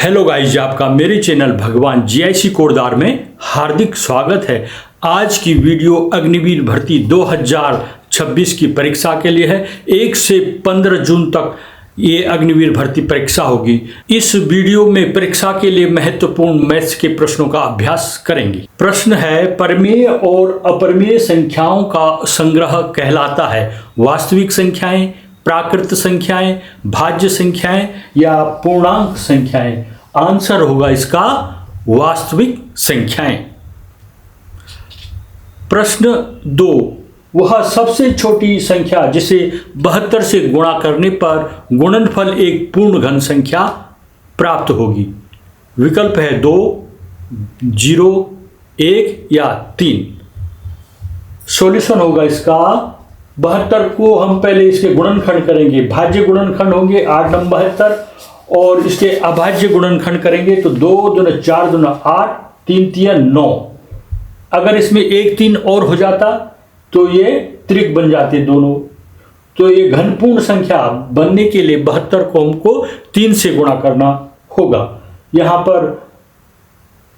Hello guys, आपका मेरे channel भगवान जीआईसी कोडदार में हार्दिक स्वागत है। आज की वीडियो अग्निवीर भर्ती 2026 की परीक्षा के लिए है। 1 से 15 जून तक ये अग्निवीर भर्ती परीक्षा होगी। इस वीडियो में परीक्षा के लिए महत्वपूर्ण मैथ्स के प्रश्नों का अभ्यास करेंगे। प्रश्न है, परिमेय और अपरिमेय संख्याओं का संग्रह कहलाता है वास्तविक संख्याएं, प्राकृत संख्याएं, भाज्य संख्याएं या पूर्णांक संख्याएं। आंसर होगा इसका वास्तविक संख्याएं। प्रश्न 2, वह सबसे छोटी संख्या जिसे 72 से गुणा करने पर गुणनफल एक पूर्ण घन संख्या प्राप्त होगी। विकल्प है 2, 0, 1 या 3। सॉल्यूशन होगा इसका 72 को हम पहले इसके गुणनखंड करेंगे। भाज्य गुणनखंड होंगे 8 नंबर 72 और इसके अभाज्य गुणनखंड करेंगे तो 2 दूना 4 दूना 8, 3 तिया 9। अगर इसमें 1 3 और हो जाता तो ये त्रिक बन जाते दोनों। तो ये घनपूर्ण संख्या बनने के लिए 72 को हमको 3 से गुणा करना होगा। यहां पर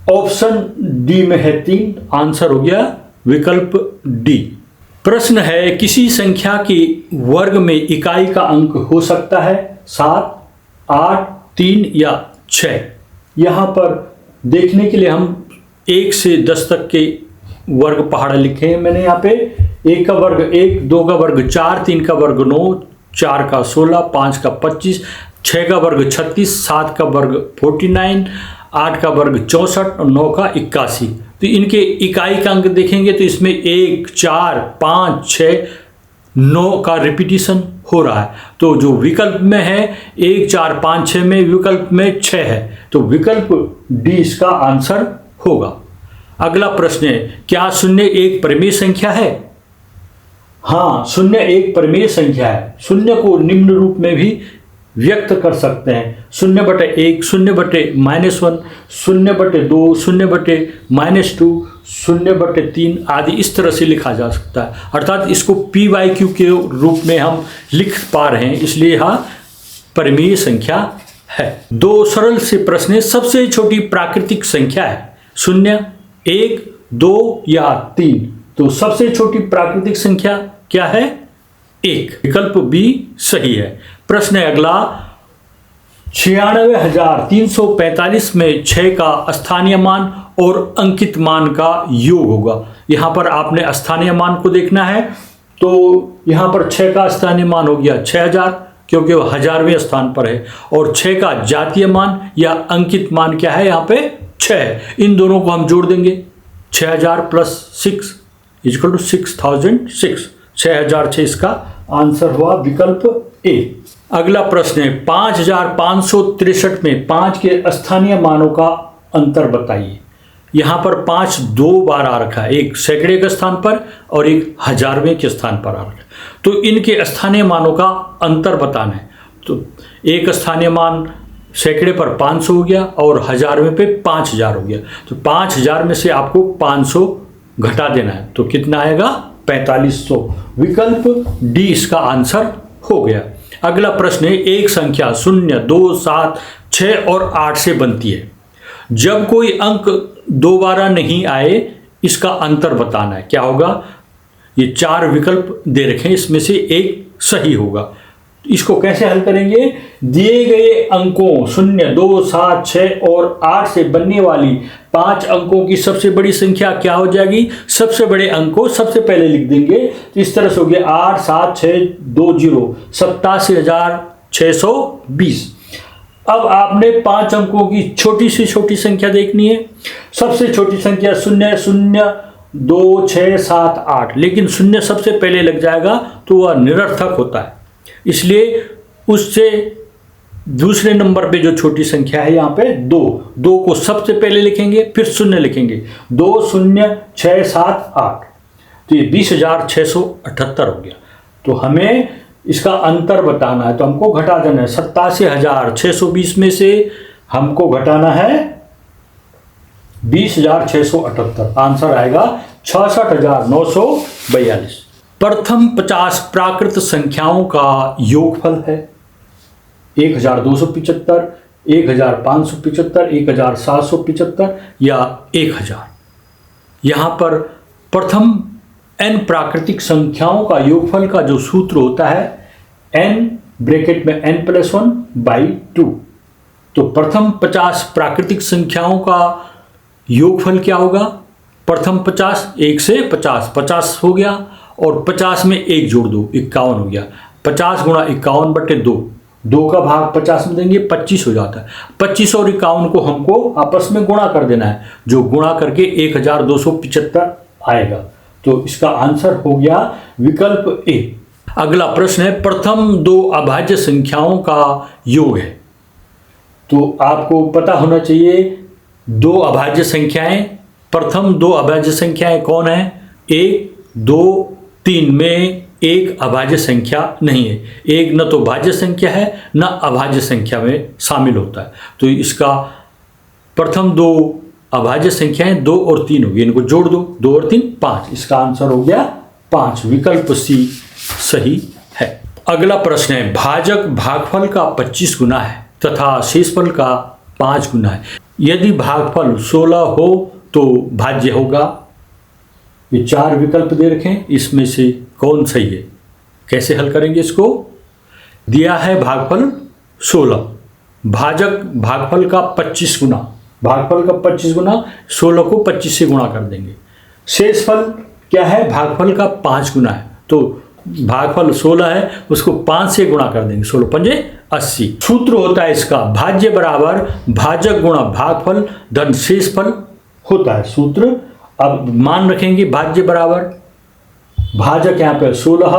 ऑप्शन डी में है 3। आंसर हो गया विकल्प डी। प्रश्न है, किसी संख्या के वर्ग में इकाई का अंक हो सकता है 7, 8, 3 या 6। यहाँ पर देखने के लिए हम 1 से 10 तक के वर्ग पहाड़ लिखे हैं मैंने। यहाँ पे 1 का वर्ग 1, 2 का वर्ग 4, 3 का वर्ग 9, 4 का 16, 5 का 25, 6 का वर्ग 36, 7 का वर्ग 49, 8 का वर्ग 64 और 9 का 81। तो इनके इकाई का अंक देखेंगे तो इसमें 1, 4, 5, 6, 9 का रिपीटिशन हो रहा है। तो जो विकल्प में है 1, 4, 5, 6 में विकल्प में 6 है, तो विकल्प डी इसका आंसर होगा। अगला प्रश्न है, क्या शून्य एक परिमेय संख्या है? हाँ, शून्य एक परिमेय संख्या है। शून्य को निम्न रूप में भी व्यक्त कर सकते हैं। 0/1, 0/-1, 0/2, 0/-2, 0/3 आदि इस तरह से लिखा जा सकता है। अर्थात इसको p/q के रूप में हम लिख पा रहे हैं, इसलिए यह परिमेय संख्या है। 2 सरल से प्रश्न, सबसे छोटी प्राकृतिक संख्या है 0, 1, 2 या 3। तो सबसे छोटी प्राकृतिक संख्या क्या है? 1। विकल्प बी सही है। प्रश्न है अगला, 96,345 में 6 का स्थानीय मान और अंकित मान का योग होगा। यहाँ पर आपने स्थानीय मान को देखना है। तो यहाँ पर 6 का स्थानीय मान हो गया 6000 क्योंकि वह 1000वें स्थान पर है, और 6 का जातीय मान या अंकित मान क्या है? यहाँ पे 6 है। इन दोनों को हम जोड़ देंगे। 6000 + 6 = 6006। 6006 इसका आंसर हुआ विकल्प ए। अगला प्रश्न है, 5563 में 5 के स्थानीय मानों का अंतर बताइए। यहाँ पर 5 2 बार आ रखा है, एक सैकड़े के स्थान पर और एक 1000वें के स्थान पर आ रखा है। तो इनके स्थानीय मानों का अंतर बताना है। तो एक स्थानीय मान सैकड़े पर 500 हो गया और 1000वें पे 5000 हो गया। तो 5000 में से आपको 500 घटा देना है, तो कितना आएगा? 4500। विकल्प डी इसका आंसर हो गया। अगला प्रश्न है, एक संख्या 0, 2, 7, 6 और 8 से बनती है। जब कोई अंक दोबारा नहीं आए, इसका अंतर बताना है। क्या होगा? ये 4 विकल्प दे रखे हैं, इसमें से एक सही होगा। इसको कैसे हल करेंगे? दिए गए अंकों 0, 2, 7, 6 और 8 से बनने वाली 5 अंकों की सबसे बड़ी संख्या क्या हो जाएगी? सबसे बड़े अंक को सबसे पहले लिख देंगे। तो इस तरह से हो गया 8, 7, 6, 2, 0, 87,620। अब आपने 5 अंकों की छोटी से छोटी संख्या देखनी है। सबसे छोटी संख्या 0, 0, 2, 6, 7, 8, लेकिन 0 सबसे पहले लग जाएगा तो वह निरर्थक होता है। इसलिए उससे दूसरे नंबर पे जो छोटी संख्या है यहाँ पे 2 को सबसे पहले लिखेंगे, फिर 0 लिखेंगे। 2, 0, 6, 7, 8, तो ये 20,678 हो गया। तो हमें इसका अंतर बताना है, तो हमको घटा देना है। 87,620 में से हमको घटाना है 20,678। आंसर आएगा 66,942। प्रथम 50 प्राकृत संख्याओं का योगफल है 1275, 1575, 1775 या 1000। यहाँ पर प्रथम n प्राकृतिक संख्याओं का योगफल का जो सूत्र होता है n ब्रैकेट में n+1/2। तो प्रथम 50 प्राकृतिक संख्याओं का योगफल क्या होगा? प्रथम 50, 1 से 50, 50 हो गया और 50 में 1 जोड़ दो, 51 हो गया। 50 गुणा 51/2, 2 का भाग 50 में देंगे, 25 हो जाता है। 25 और 51 को हमको आपस में गुणा कर देना है, जो गुणा करके 1275 आएगा। तो इसका आंसर हो गया विकल्प ए। अगला प्रश्न है, प्रथम 2 अभाज्य संख्याओं का योग है। तो आपको पता होना चाहिए 2 अभाज्य संख्याएं, प्रथम 2 अभाज्य संख्याएं कौन है? 1, 2, 3 में एक अभाज्य संख्या नहीं है। एक न तो भाज्य संख्या है न अभाज्य संख्या में शामिल होता है। तो इसका प्रथम 2 अभाज्य संख्याएं 2 और 3 होगी, इनको जोड़ दो, 2 और 3 5। इसका आंसर हो गया 5, विकल्प सी सही है। अगला प्रश्न है, भाजक भागफल का 25 गुना है तथा शेषफल का 5 गुना है। यदि भागफल 16 हो तो भाज्य होगा। ये 4 विकल्प दे रखें, इसमें से कौन सही है? कैसे हल करेंगे इसको? दिया है भागफल 16, भाजक भागफल का 25 गुना, भागफल का 25 गुना, 16 को 25 से गुणा कर देंगे। शेषफल क्या है? भागफल का 5 गुना है, तो भागफल 16 है, उसको 5 से गुणा कर देंगे, 16 पंजे 80। सूत्र होता है इसका, भाज्य बराबर भाजक गुणा भागफल धन शेषफल होता है सूत्र। अब मान रखेंगे भाज्य बराबर भाजक यहाँ पे 16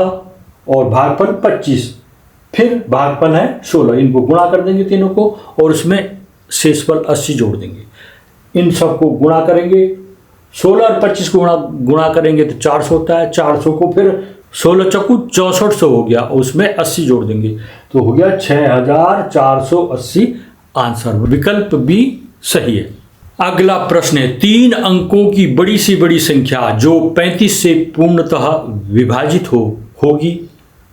और भागफल 25, फिर भागफल है 16, इनको गुणा कर देंगे तीनों को और उसमें शेषफल 80 जोड़ देंगे। इन सबको गुणा करेंगे, 16 और 25 को गुणा करेंगे तो 400 होता है, 400 को फिर 16 चक्कू 6400 हो गया, उसमें 80 जोड़ देंगे तो हो गया 6480। आंसर विकल्प बी सही है। अगला प्रश्न है, 3 अंकों की बड़ी से बड़ी संख्या जो 35 से पूर्णतः विभाजित होगी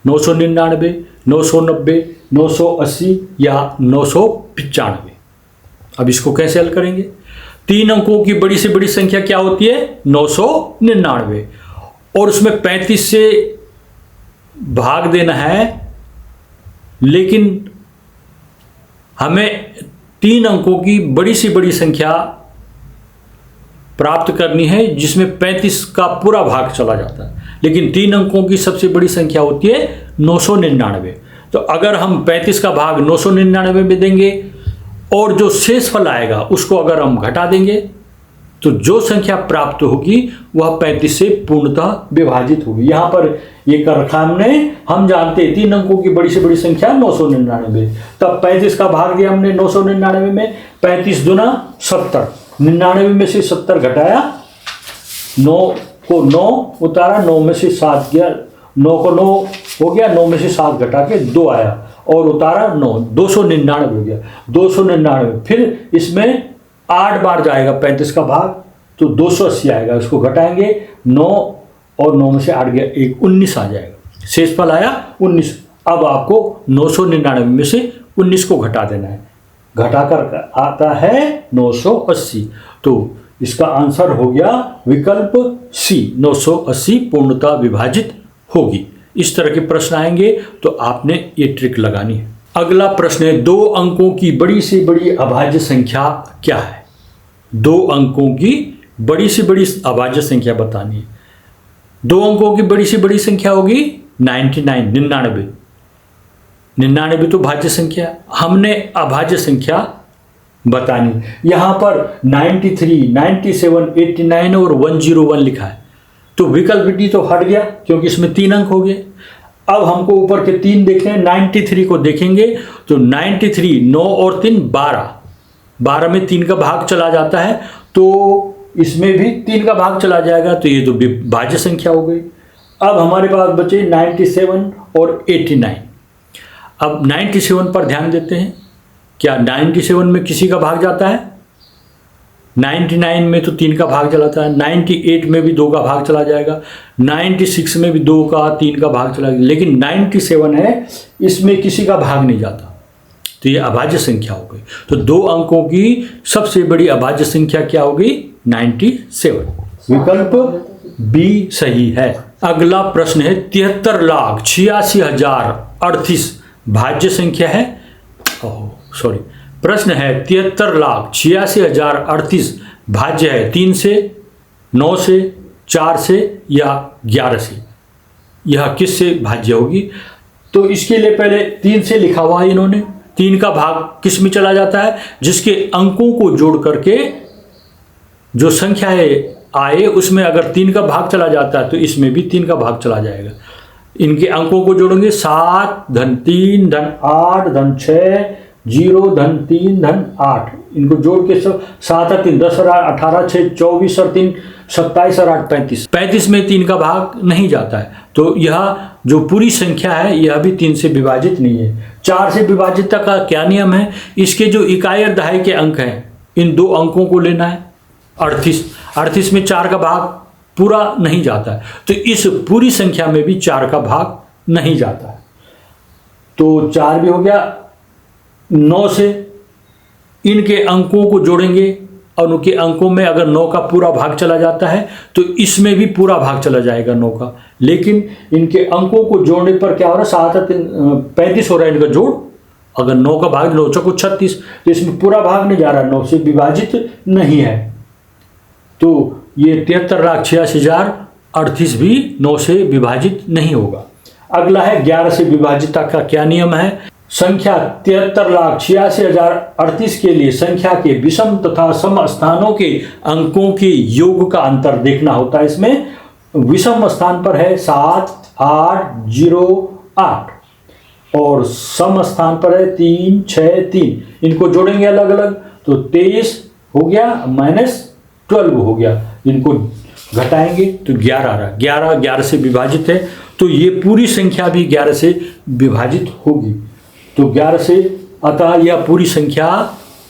999, 990, 980 या 995। अब इसको कैसे हल करेंगे? 3 अंकों की बड़ी से बड़ी संख्या क्या होती है? 999, और उसमें 35 से भाग देना है, लेकिन हमें 3 अंकों की बड़ी से बड़ी संख्या प्राप्त करनी है जिसमें 35 का पूरा भाग चला जाता है, लेकिन 3 अंकों की सबसे बड़ी संख्या होती है 999। तो अगर हम 35 का भाग 999 में देंगे और जो शेषफल आएगा उसको अगर हम घटा देंगे तो जो संख्या प्राप्त होगी वह 35 से पूर्णतः विभाजित होगी। यहाँ पर ये कर रखा हमने, हम जानते हैं 3 अंकों की बड़ी से बड़ी संख्या 999, तब 35 का भाग दिया हमने 999 में, 35 दूना 70, 99 में से 70 घटाया, 9 को 9 उतारा, 9 में से 7 गया, 9 को 9 हो गया, 9 में से 7 घटा के 2 आया और उतारा 9, 299 हो गया। 299 फिर इसमें 8 बार जाएगा 35 का भाग, तो 280 आएगा, उसको घटाएंगे 9 और 9 में से 8 गया 1, 19 आ जाएगा। शेषफल आया 19। अब आपको 999 में से 19 को घटा देना है, घटाकर आता है 980। तो इसका आंसर हो गया विकल्प सी, 980 पूर्णतः विभाजित होगी। इस तरह के प्रश्न आएंगे तो आपने ये ट्रिक लगानी है। अगला प्रश्न है, 2 अंकों की बड़ी से बड़ी अभाज्य संख्या क्या है? 2 अंकों की बड़ी से बड़ी अभाज्य संख्या बतानी है। 2 अंकों की बड़ी से बड़ी संख्या होगी 99, 99 तो भाज्य संख्या, हमने अभाज्य संख्या बतानी। यहाँ पर 93, 97, 89 और 101 लिखा है, तो विकल्प डी तो हट गया क्योंकि इसमें 3 अंक हो गए। अब हमको ऊपर के 3 देखने हैं, 93 को देखेंगे तो 93, 9 और 3 12, 12 में 3 का भाग चला जाता है, तो इसमें भी 3 का भाग चला जाएगा, तो ये तो भाज्य संख्या हो गई। अब हमारे पास बचे 97 और 89। अब 97 पर ध्यान देते हैं, क्या 97 में किसी का भाग जाता है? 99 में तो 3 का भाग चलाता है, 98 में भी 2 का भाग चला जाएगा, 96 में भी 2 का 3 का भाग चला जाएगा, लेकिन 97 है, इसमें किसी का भाग नहीं जाता। तो ये अभाज्य संख्या हो गई। तो 2 अंकों की सबसे बड़ी अभाज्य संख्या क्या होगी? 97। विकल्प बी सही है। अगला प्रश्न है 73,86,038 भाज्य संख्या है। प्रश्न है 73,86,038 भाज्य है 3 से, 9 से, 4 से या 11 से। यह किससे भाज्य होगी? तो इसके लिए पहले 3 से लिखा हुआ है इन्होंने। 3 का भाग किस में चला जाता है? जिसके अंकों को जोड़ करके जो संख्या आए उसमें अगर 3 का भाग चला जाता है तो इसमें भी 3 का भाग चला जाएगा। इनके अंकों को जोड़ेंगे 7 धन 3 धन 8 धन 6 0 धन 3 धन 8। इनको जोड़ के सब 7 और 3 10 और 18 6 24 और 3 27 और 8 35। 35 में 3 का भाग नहीं जाता है। तो यह जो पूरी संख्या है यह भी 3 से विभाजित नहीं है। 4 से विभाजित का क्या नियम है? इसके जो इकाई और दहाई के अंक हैं इन 2 अंकों को लेना है। 38 में 4 का भाग पूरा नहीं जाता है। तो इस पूरी संख्या में भी 4 का भाग नहीं जाता है। तो 4 भी हो गया। 9 से इनके अंकों को जोड़ेंगे और उनके अंकों में अगर 9 का पूरा भाग चला जाता है तो इसमें भी पूरा भाग चला जाएगा 9 का। लेकिन इनके अंकों को जोड़ने पर क्या हो रहा है? 7 और 3 35 हो रहा है इनका जोड़। अगर 9 का भाग 9 चौको 36, तो इसमें पूरा भाग नहीं जा रहा, 9 से विभाजित नहीं है। तो ये 73,86,038 भी 9 से विभाजित नहीं होगा। अगला है 11 से विभाजितता का क्या नियम है? संख्या 73,86,038 के लिए संख्या के विषम तथा सम स्थानों के अंकों के योग का अंतर देखना होता है। इसमें विषम स्थान पर है 7 8 0 8 और सम स्थान पर है 3 6 3। इनको जोड़ेंगे अलग अलग तो 23 हो गया -12 हो गया। इनको घटाएंगे तो 11 आ रहा। 11 से विभाजित है तो ये पूरी संख्या भी 11 से विभाजित होगी। तो 11 से अतः यह पूरी संख्या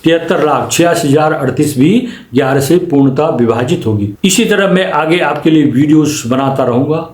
73,86,038 भी 11 से पूर्णतः विभाजित होगी। इसी तरह मैं आगे आपके लिए वीडियोस बनाता रहूँगा।